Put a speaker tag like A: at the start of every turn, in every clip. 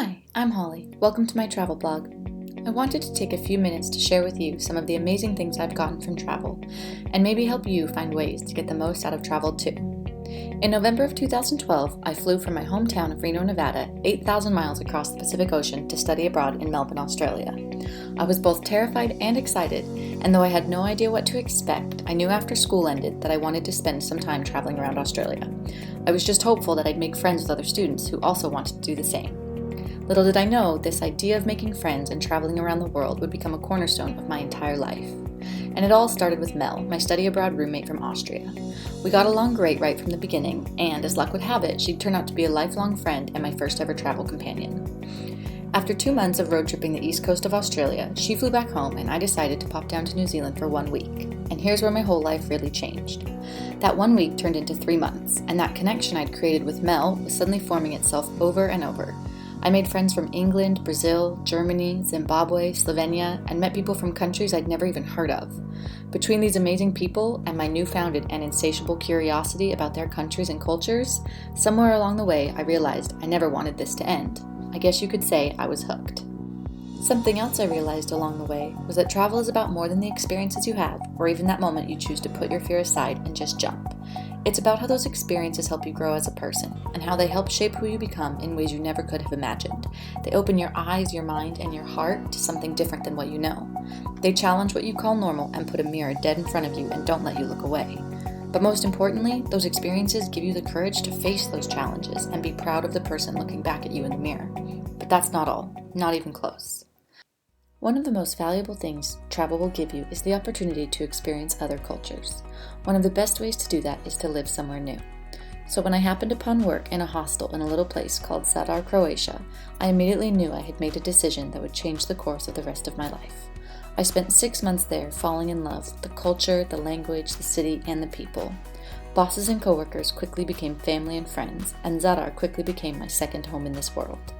A: Hi, I'm Holly. Welcome to my travel blog. I wanted to take a few minutes to share with you some of the amazing things I've gotten from travel, and maybe help you find ways to get the most out of travel too. In November of 2012, I flew from my hometown of Reno, Nevada, 8,000 miles across the Pacific Ocean to study abroad in Melbourne, Australia. I was both terrified and excited, and though I had no idea what to expect, I knew after school ended that I wanted to spend some time traveling around Australia. I was just hopeful that I'd make friends with other students who also wanted to do the same. Little did I know, this idea of making friends and traveling around the world would become a cornerstone of my entire life. And it all started with Mel, my study abroad roommate from Austria. We got along great right from the beginning, and as luck would have it, she'd turned out to be a lifelong friend and my first ever travel companion. After 2 months of road tripping the east coast of Australia, she flew back home and I decided to pop down to New Zealand for 1 week. And here's where my whole life really changed. That 1 week turned into 3 months, and that connection I'd created with Mel was suddenly forming itself over and over. I made friends from England, Brazil, Germany, Zimbabwe, Slovenia, and met people from countries I'd never even heard of. Between these amazing people and my newfound and insatiable curiosity about their countries and cultures, somewhere along the way I realized I never wanted this to end. I guess you could say I was hooked. Something else I realized along the way was that travel is about more than the experiences you have, or even that moment you choose to put your fear aside and just jump. It's about how those experiences help you grow as a person, and how they help shape who you become in ways you never could have imagined. They open your eyes, your mind, and your heart to something different than what you know. They challenge what you call normal and put a mirror dead in front of you and don't let you look away. But most importantly, those experiences give you the courage to face those challenges and be proud of the person looking back at you in the mirror. But that's not all, not even close. One of the most valuable things travel will give you is the opportunity to experience other cultures. One of the best ways to do that is to live somewhere new. So when I happened upon work in a hostel in a little place called Zadar, Croatia, I immediately knew I had made a decision that would change the course of the rest of my life. I spent 6 months there falling in love with the culture, the language, the city, and the people. Bosses and coworkers quickly became family and friends, and Zadar quickly became my second home in this world.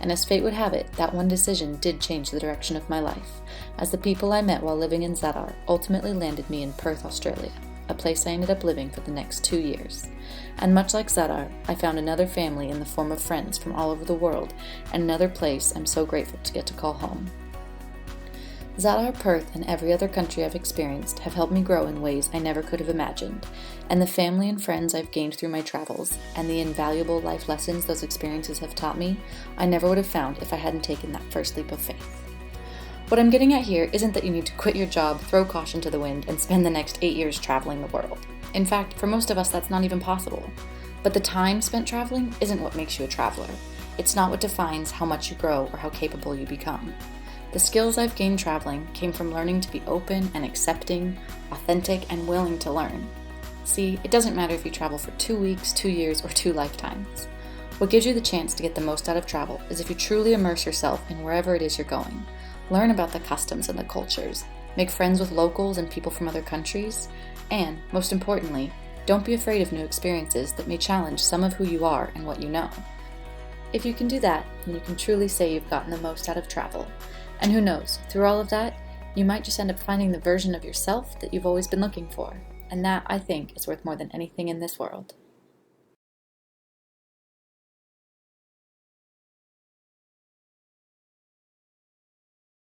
A: And as fate would have it, that one decision did change the direction of my life, as the people I met while living in Zadar ultimately landed me in Perth, Australia, a place I ended up living for the next 2 years. And much like Zadar, I found another family in the form of friends from all over the world, and another place I'm so grateful to get to call home. Zadar, Perth, and every other country I've experienced have helped me grow in ways I never could have imagined, and the family and friends I've gained through my travels, and the invaluable life lessons those experiences have taught me, I never would have found if I hadn't taken that first leap of faith. What I'm getting at here isn't that you need to quit your job, throw caution to the wind, and spend the next 8 years traveling the world. In fact, for most of us that's not even possible. But the time spent traveling isn't what makes you a traveler. It's not what defines how much you grow or how capable you become. The skills I've gained traveling came from learning to be open and accepting, authentic, and willing to learn. See, it doesn't matter if you travel for 2 weeks, 2 years, or 2 lifetimes. What gives you the chance to get the most out of travel is if you truly immerse yourself in wherever it is you're going. Learn about the customs and the cultures, make friends with locals and people from other countries, and, most importantly, don't be afraid of new experiences that may challenge some of who you are and what you know. If you can do that, then you can truly say you've gotten the most out of travel. And who knows, through all of that, you might just end up finding the version of yourself that you've always been looking for. And that, I think, is worth more than anything in this world.